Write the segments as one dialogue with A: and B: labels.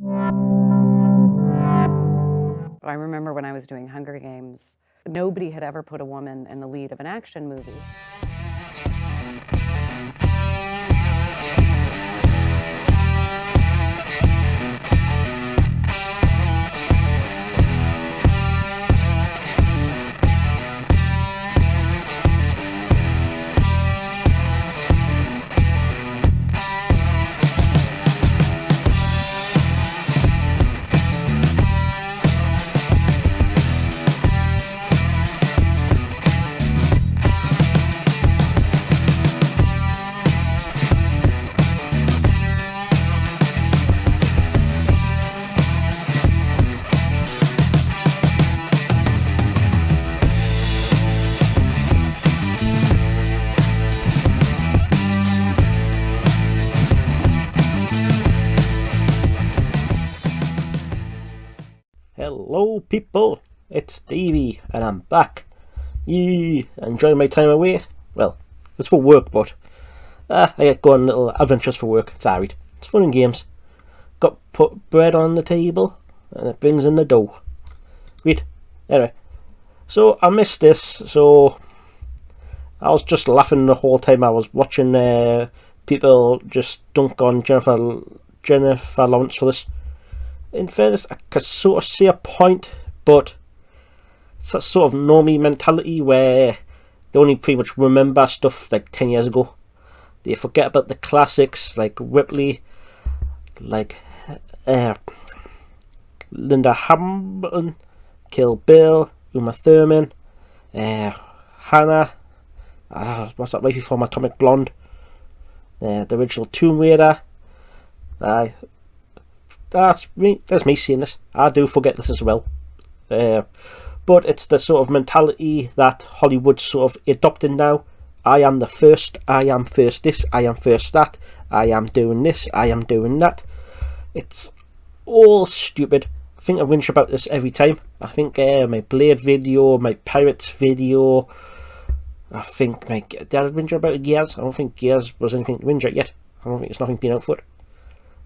A: I remember when I was doing Hunger Games, nobody had ever put a woman in the lead of an action movie.
B: Hello people, it's Stevie and I'm back. Yee, enjoying my time away. Well, it's for work, but I get going on little adventures for work. It's alright. It's fun and games. Got put bread on the table and it brings in the dough. Wait, anyway. So I missed this, so I was just laughing the whole time I was watching people just dunk on Jennifer Lawrence for this. In fairness, I could sort of see a point, but it's that sort of normie mentality where they only pretty much remember stuff like 10 years ago. They forget about the classics like Ripley, like Linda Hamilton, Kill Bill, Uma Thurman, Hannah, what's that wifey from Atomic Blonde, the original Tomb Raider. That's me saying this. I do forget this as well. But it's the sort of mentality that Hollywood's sort of adopting now. I am the first, I am first this, I am first that, I am doing this, I am doing that. It's all stupid. I think I whinge about this every time. I think my Blade video, my Pirates video, I think did I whinge about Gears? I don't think Gears was anything to whinge at yet. I don't think it's nothing been out for it.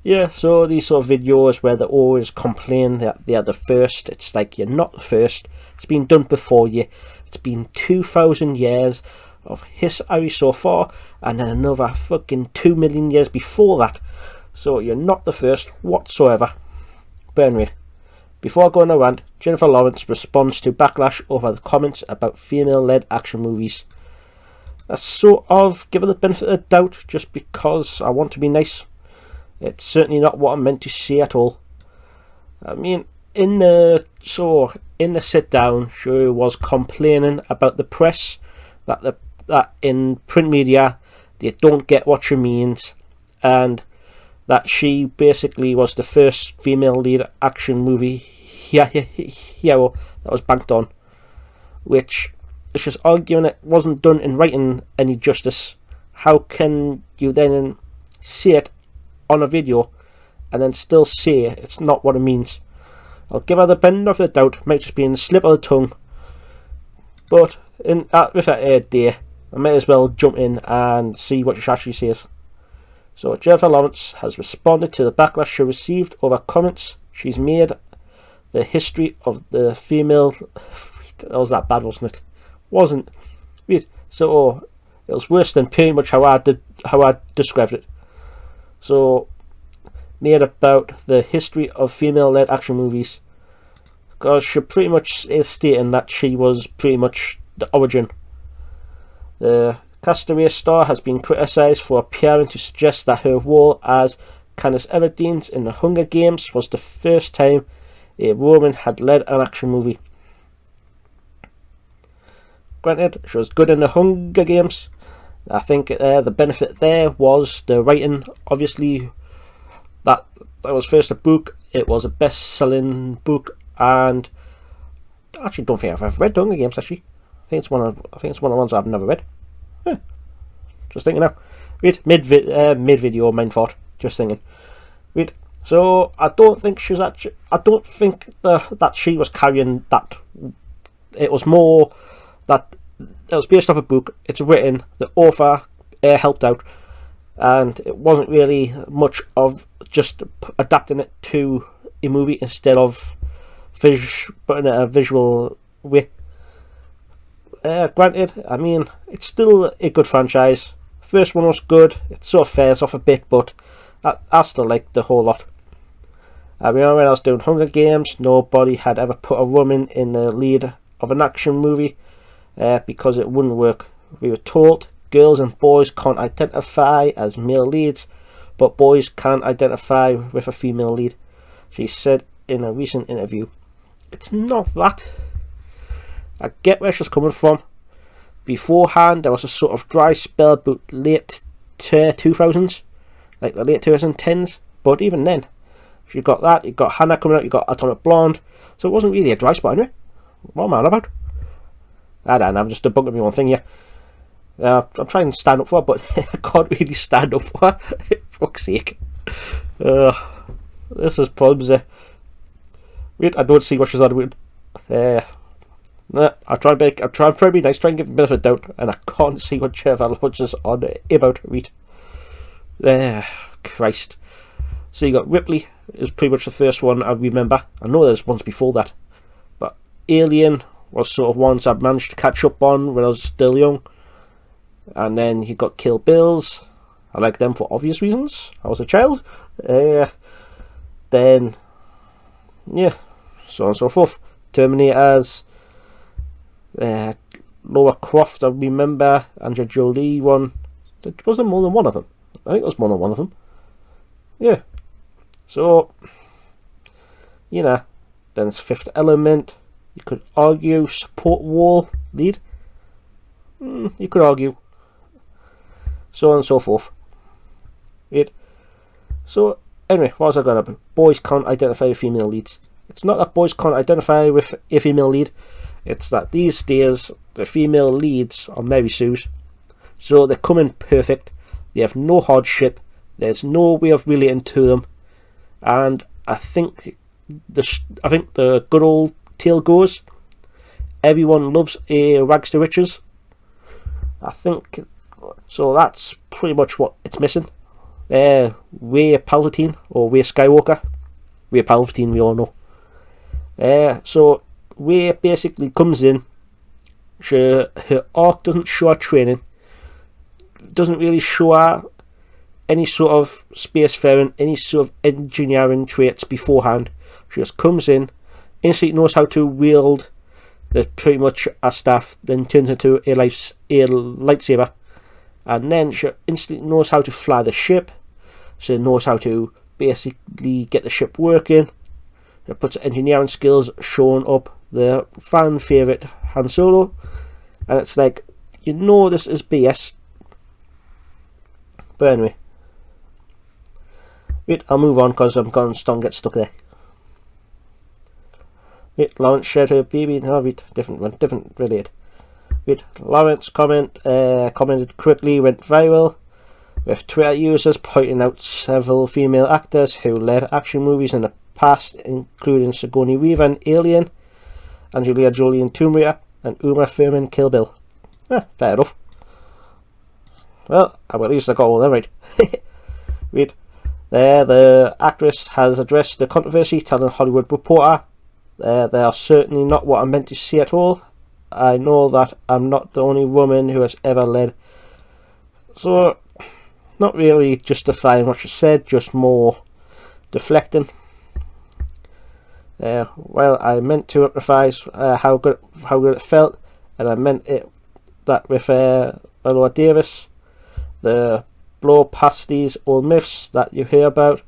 B: Yeah, so these sort of videos where they always complain that they are the first, it's like you're not the first. It's been done before you. It's been 2,000 years of history so far, and then another fucking 2 million years before that. So you're not the first whatsoever. But anyway, before I go on a rant, Jennifer Lawrence responds to backlash over the comments about female-led action movies. I sort of give her the benefit of the doubt just because I want to be nice. It's certainly not what I meant to say at all. I mean, in the sit down, she was complaining about the press that in print media they don't get what she means, and that she basically was the first female lead action movie hero that was banked on, which is just arguing it wasn't done in writing any justice. How can you then see it on a video and then still say it's not what it means? I'll give her the benefit of the doubt, might just be in the slip of the tongue, but with that day I might as well jump in and see what she actually says. So Jennifer Lawrence has responded to the backlash she received over comments she's made the history of the female. That was that bad, wasn't it? Wasn't. So it was worse than pretty much how I described it. So, made about the history of female-led action movies, because she pretty much is stating that she was pretty much the origin. The Castaway star has been criticised for appearing to suggest that her role as Katniss Everdeen in the Hunger Games was the first time a woman had led an action movie. Granted, she was good in the Hunger Games. I think the benefit there was the writing. Obviously, that was first a book. It was a best-selling book, and I actually don't think I've ever read the Hunger Games. Actually, I think it's one of the ones I've never read. Just thinking now. Wait, mid video, mind thought. Just thinking. Wait. So I don't think she's actually. I don't think that she was carrying that. It was more that it was based off a book. It's written. The author helped out, and it wasn't really much of just adapting it to a movie instead of putting it a visual way. Granted, I mean, it's still a good franchise. First one was good. It sort of fares off a bit, but I still like the whole lot. I remember when I was doing Hunger Games, nobody had ever put a woman in the lead of an action movie because it wouldn't work. We were told girls and boys can't identify as male leads, but boys can identify with a female lead. She said in a recent interview, "It's not that. I get where she's coming from. Beforehand, there was a sort of dry spell about late 2000s, like the late 2010s, but even then, you got that, you got Hannah coming out, you got Atomic Blonde, so it wasn't really a dry spell anyway. What am I on about? I don't know, I'm just debunking me one thing here. I'm trying to stand up for her, but I can't really stand up for her. Fuck's sake. This is problems there. Wait, I don't see what she's on about. I'll try and be nice, try and give a bit of a doubt, and I can't see what Trevor Lodge is on about. Read. Christ. So you got Ripley, is pretty much the first one I remember. I know there's ones before that, but Alien was sort of ones I managed to catch up on when I was still young. And then you got Kill Bills. I like them for obvious reasons. I was a child. Then, yeah, so on and so forth. Terminators. Lara Croft, I remember. Andrea Jolie one. Was there more than one of them? I think there was more than one of them. Yeah. So, you know, then it's Fifth Element. You could argue support wall lead. You could argue. So on and so forth. So, anyway, what was I going about? Boys can't identify with female leads. It's not that boys can't identify with a female lead. It's that these days, the female leads are Mary Sue's. So they come in perfect. They have no hardship. There's no way of relating to them. And I think the good old tale goes, everyone loves a rags to riches. I think so. That's pretty much what it's missing. Rey Palpatine or Rey Skywalker. Rey Palpatine, we all know. So Rey basically comes in. Her arc doesn't show her training. Doesn't really show her any sort of spacefaring, any sort of engineering traits beforehand. She just comes in, instantly knows how to wield pretty much a staff, then turns into a lightsaber, and then she instantly knows how to fly the ship. She knows how to basically get the ship working. She puts engineering skills showing up the fan favourite Han Solo, and it's like, you know, this is BS. But anyway, wait, I'll move on because I'm going to get stuck there. Wait, Lawrence shared her baby. No, wait, different one, different related. Wait, Lawrence commented quickly, went viral, with Twitter users pointing out several female actors who led action movies in the past, including Sigourney Weaver in Alien, Angelina Jolie in Tomb Raider, and Uma Thurman in Kill Bill. Fair enough. Well, at least I got all of them right. Wait, the actress has addressed the controversy, telling Hollywood Reporter, "They are certainly not what I meant to say at all. I know that I'm not the only woman who has ever led." So, not really justifying what she said, just more deflecting. Well, I meant to emphasize how good it felt, and I meant it that with Viola Davis, the blow past these old myths that you hear about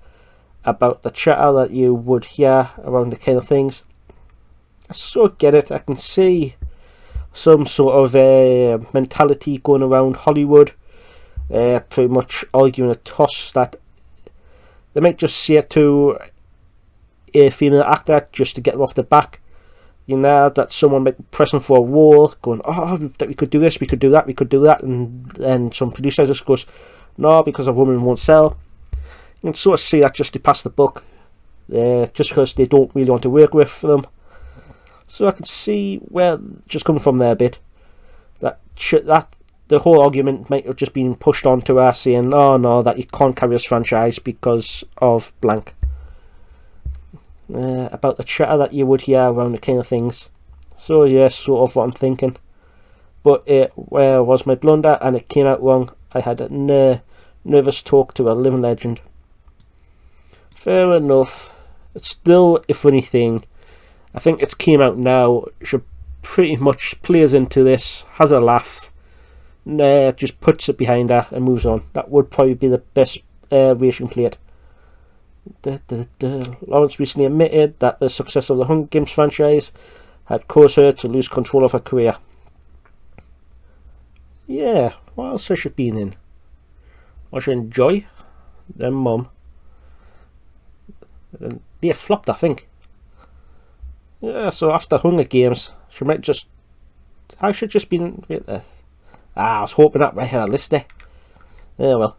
B: the chatter that you would hear around the kind of things. I sort of get it. I can see some sort of mentality going around Hollywood, pretty much arguing a toss that they might just say it to a female actor just to get them off the back. You know, that someone might be pressing for a role, going, "Oh, we could do this, we could do that, we could do that," and then some producer just goes, "No, because a woman won't sell." You can sort of see that just to pass the buck, just because they don't really want to work with them. So I can see where just coming from there a bit. That the whole argument might have just been pushed onto her, saying, "Oh no, that you can't carry this franchise because of blank." About the chatter that you would hear around the kind of things. So yeah, sort of what I'm thinking. But it was my blunder, and it came out wrong. I had a nervous talk to a living legend. Fair enough. It's still a funny thing. I think it's came out now. She pretty much plays into this, has a laugh, just puts it behind her and moves on. That would probably be the best way she can play it. Lawrence recently admitted that the success of the Hunger Games franchise had caused her to lose control of her career. Yeah, what else has she been in? Was she in Joy? Then Mum. They flopped, I think. Yeah, so after Hunger Games, she might just... I should just been... I was hoping that right had a list there. Yeah, well.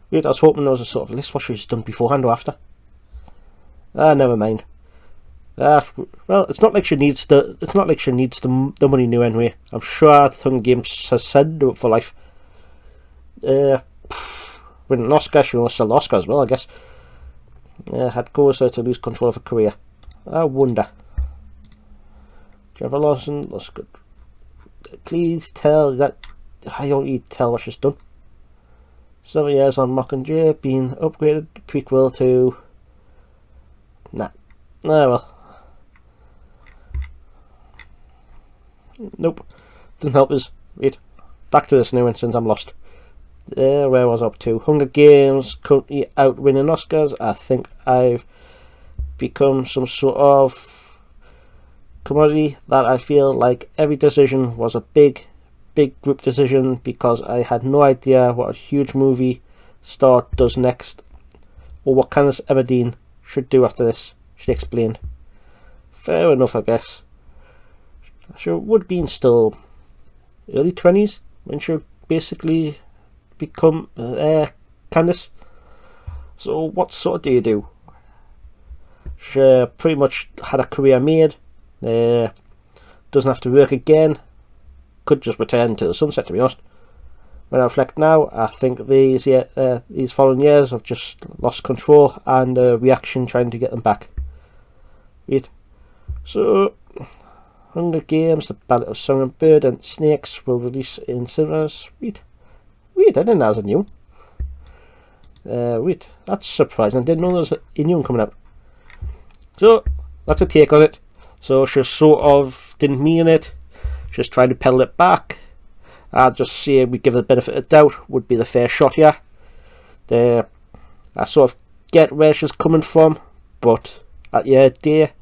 B: Wait, I was hoping there was a sort of list what she's done beforehand or after. Never mind. Well, it's not like she needs the. It's not like she needs the money new anyway. I'm sure the Hunger Games has said do it for life. Winning an Oscar, she wants the Oscar as well, I guess. Had caused her to lose control of her career. I wonder. Jennifer Lawson, that's good. Please tell that. I don't need to tell what she's done. 7 years on Mockingjay, being upgraded prequel to. Nah. Well. Nope. Doesn't help us. Wait. Back to this new one since I'm lost. Where was I up to? Hunger Games currently out winning Oscars. I think I've become some sort of commodity that I feel like every decision was a big group decision because I had no idea what a huge movie star does next or what Candice Everdeen should do after this, she explained. Fair enough, I guess. She would have been still early 20s when she basically become Candice. So what sort of do you do? She pretty much had a career made, doesn't have to work again, could just return to the sunset, to be honest. When I reflect now, I think these following years have just lost control and reaction trying to get them back. Right. So, Hunger Games, The Ballad of Songbird and Snakes will release in cinemas. Wait, I didn't know there was a new one. Wait, that's surprising. I didn't know there was a new one coming out. So, that's a take on it. So, she sort of didn't mean it. Just trying to pedal it back. I'd just say we give it the benefit of doubt would be the fair shot here. I sort of get where she's coming from, but at the end of the day,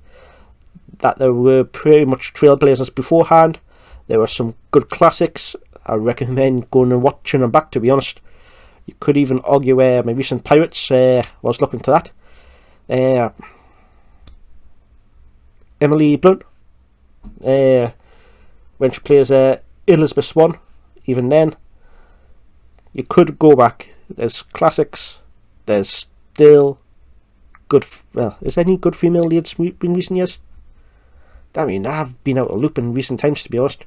B: that there were pretty much trailblazers beforehand. There were some good classics. I recommend going and watching them back, to be honest. You could even argue where my recent Pirates was looking to that. Emily Blunt, when she plays Elizabeth Swann, even then, you could go back. There's classics. There's still good. Well, is there any good female leads in recent years? I mean, I've been out of loop in recent times, to be honest.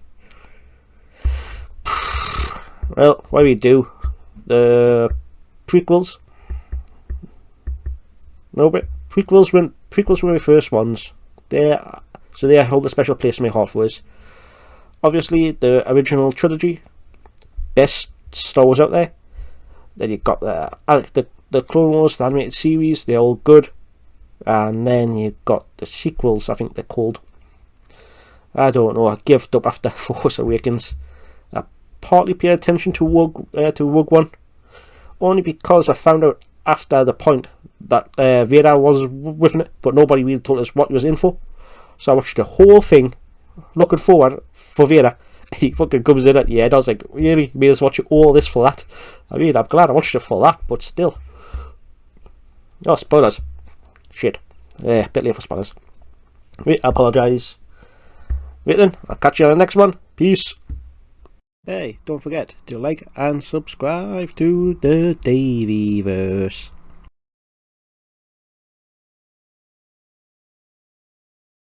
B: Well, what do we do? The prequels. No, but prequels were my first ones. They hold a special place in my heart for us. Obviously, the original trilogy, best Star Wars out there. Then you got the Clone Wars, the animated series. They're all good. And then you got the sequels. I think they're called. I don't know. I gave up after Force Awakens. I partly paid attention to Rogue One, only because I found out after the point that Vader was with it, but nobody really told us what he was in for. So I watched the whole thing, looking forward for Vader. He fucking comes in at the end. I was like, really? You made us watch all this for that? I mean, I'm glad I watched it for that, but still. Oh, spoilers. Shit. Bit late for spoilers. Wait, I apologise. Wait then, I'll catch you on the next one. Peace. Hey, don't forget to like and subscribe to the Davyverse.